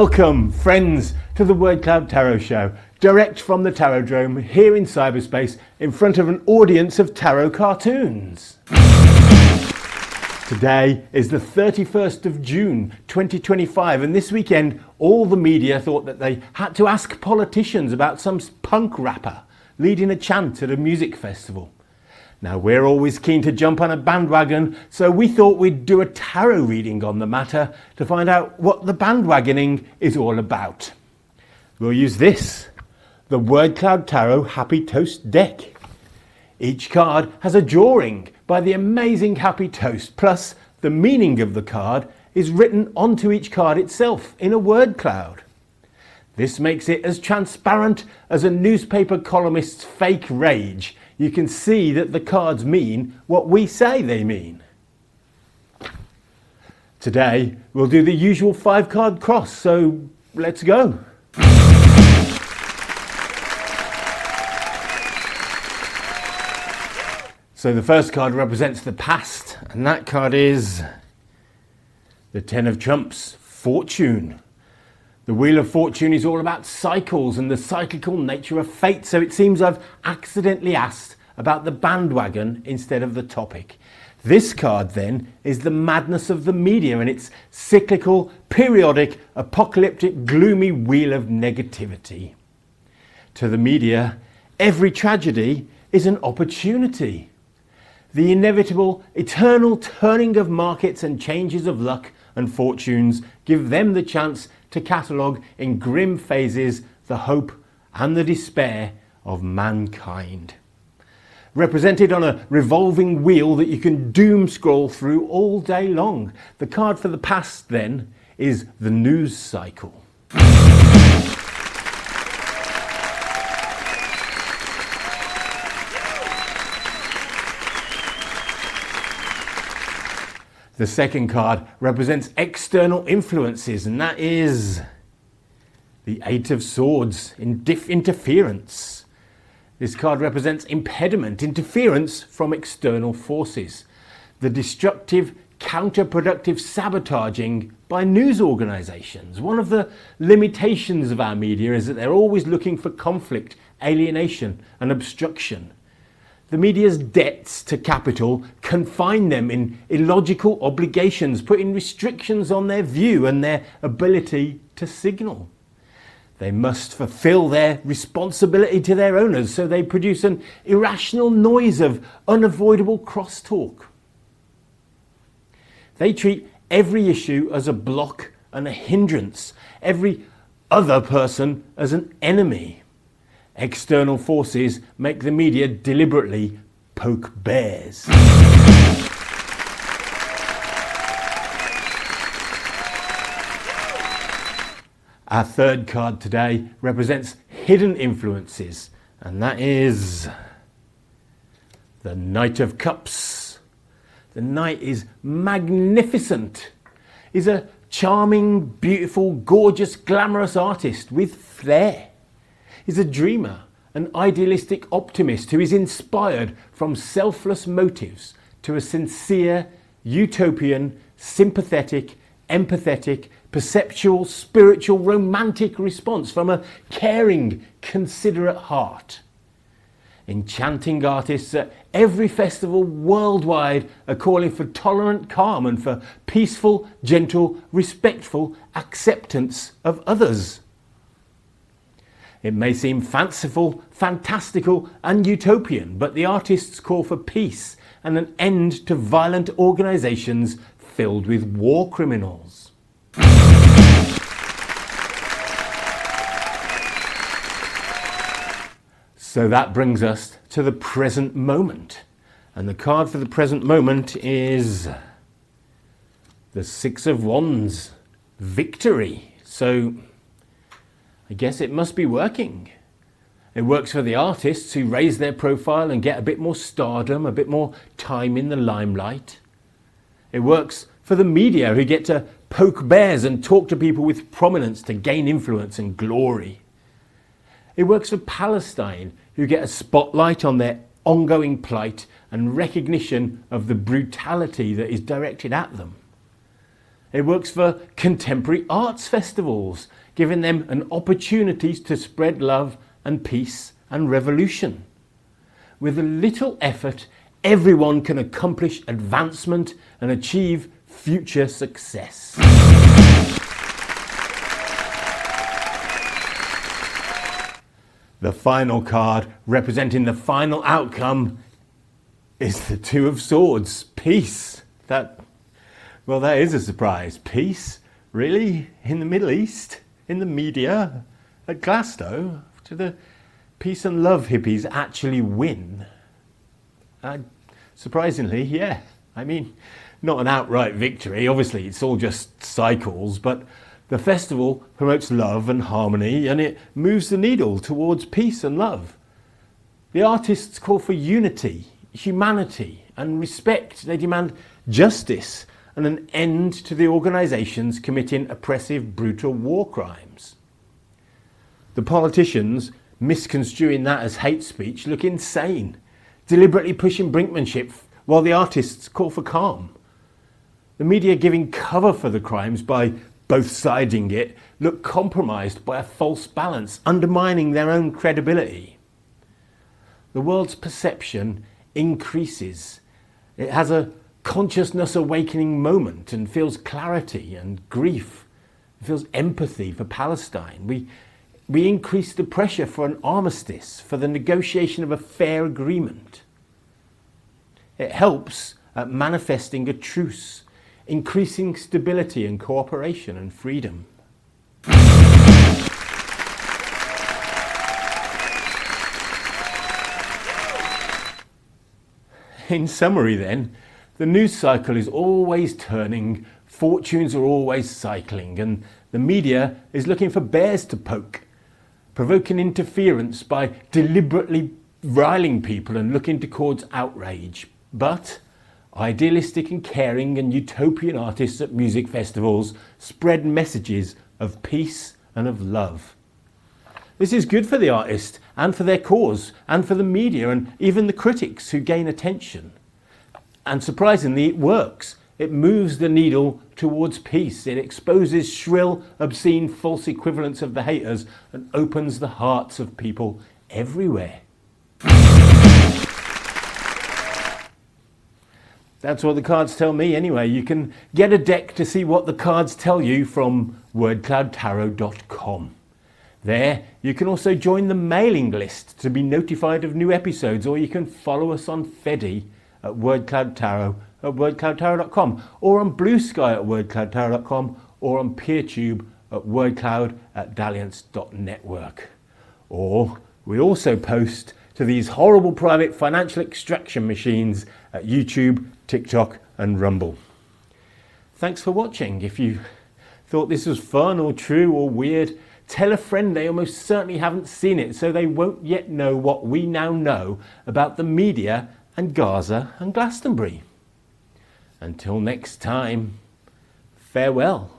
Welcome, friends, to the Word Cloud Tarot Show, direct from the Tarodrome here in cyberspace in front of an audience of tarot cartoons. Today is the 31st of June 2025, and this weekend all the media thought that they had to ask politicians about some punk rapper leading a chant at a music festival. Now, we're always keen to jump on a bandwagon, so we thought we'd do a tarot reading on the matter to find out what the bandwagoning is all about. We'll use this, the Word Cloud Tarot Happy Toast deck. Each card has a drawing by the amazing Happy Toast, plus the meaning of the card is written onto each card itself in a word cloud. This makes it as transparent as a newspaper columnist's fake rage. You can see that the cards mean what we say they mean. Today we'll do the usual 5-card cross, so let's go. So the first card represents the past, and that card is the Ten of Trumps, Fortune. The Wheel of Fortune is all about cycles and the cyclical nature of fate, so it seems I've accidentally asked about the bandwagon instead of the topic. This card then is the madness of the media and its cyclical, periodic, apocalyptic, gloomy wheel of negativity. To the media, every tragedy is an opportunity. The inevitable, eternal turning of markets and changes of luck and fortunes give them the chance to catalogue in grim phases the hope and the despair of mankind. Represented on a revolving wheel that you can doom scroll through all day long. The card for the past then is the news cycle. The second card represents external influences, and that is the Eight of Swords, interference. This card represents impediment, interference from external forces, the destructive, counterproductive sabotaging by news organisations. One of the limitations of our media is that they're always looking for conflict, alienation and obstruction. The media's debts to capital confine them in illogical obligations, putting restrictions on their view and their ability to signal. They must fulfill their responsibility to their owners, so they produce an irrational noise of unavoidable crosstalk. They treat every issue as a block and a hindrance, every other person as an enemy. External forces make the media deliberately poke bears. Our third card today represents hidden influences, and that is the Knight of Cups. The Knight is magnificent. He's a charming, beautiful, gorgeous, glamorous artist with flair. He's a dreamer, an idealistic optimist who is inspired from selfless motives to a sincere, utopian, sympathetic, empathetic, perceptual, spiritual, romantic response from a caring, considerate heart. Enchanting artists at every festival worldwide are calling for tolerant calm and for peaceful, gentle, respectful acceptance of others. It may seem fanciful, fantastical and utopian, but the artists call for peace and an end to violent organisations filled with war criminals. So that brings us to the present moment. And the card for the present moment is the Six of Wands, Victory. So I guess it must be working. It works for the artists who raise their profile and get a bit more stardom, a bit more time in the limelight. It works for the media who get to poke bears and talk to people with prominence to gain influence and glory. It works for Palestine who get a spotlight on their ongoing plight and recognition of the brutality that is directed at them. It works for contemporary arts festivals, giving them an opportunity to spread love and peace and revolution. With a little effort, everyone can accomplish advancement and achieve future success. The final card representing the final outcome is the Two of Swords, peace. That is a surprise. Peace? Really? In the Middle East? In the media? At Glasgow? Do the peace and love hippies actually win? Surprisingly, yeah. I mean, not an outright victory. Obviously, it's all just cycles, but the festival promotes love and harmony, and it moves the needle towards peace and love. The artists call for unity, humanity, and respect. They demand justice and an end to the organisations committing oppressive, brutal war crimes. The politicians, misconstruing that as hate speech, look insane, deliberately pushing brinkmanship while the artists call for calm. The media giving cover for the crimes by both siding it look compromised by a false balance, undermining their own credibility. The world's perception increases. It has a consciousness awakening moment and feels clarity and grief. It feels empathy for Palestine. We increase the pressure for an armistice, for the negotiation of a fair agreement. It helps at manifesting a truce, increasing stability and cooperation and freedom. In summary then, the news cycle is always turning, fortunes are always cycling, and the media is looking for bears to poke, provoking interference by deliberately riling people and looking to cause outrage. But idealistic and caring and utopian artists at music festivals spread messages of peace and of love. This is good for the artist and for their cause and for the media and even the critics who gain attention. And surprisingly, it works. It moves the needle towards peace. It exposes shrill, obscene, false equivalents of the haters and opens the hearts of people everywhere. That's what the cards tell me anyway. You can get a deck to see what the cards tell you from wordcloudtarot.com. There, you can also join the mailing list to be notified of new episodes, or you can follow us on Fedi at wordcloudtarot at wordcloudtarot.com, or on Blue Sky at wordcloudtarot.com, or on PeerTube at wordcloud@dalliance.network. Or we also post to these horrible private financial extraction machines at YouTube, TikTok and Rumble. Thanks for watching. If you thought this was fun or true or weird, tell a friend. They almost certainly haven't seen it, so they won't yet know what we now know about the media and Gaza and Glastonbury. Until next time, farewell.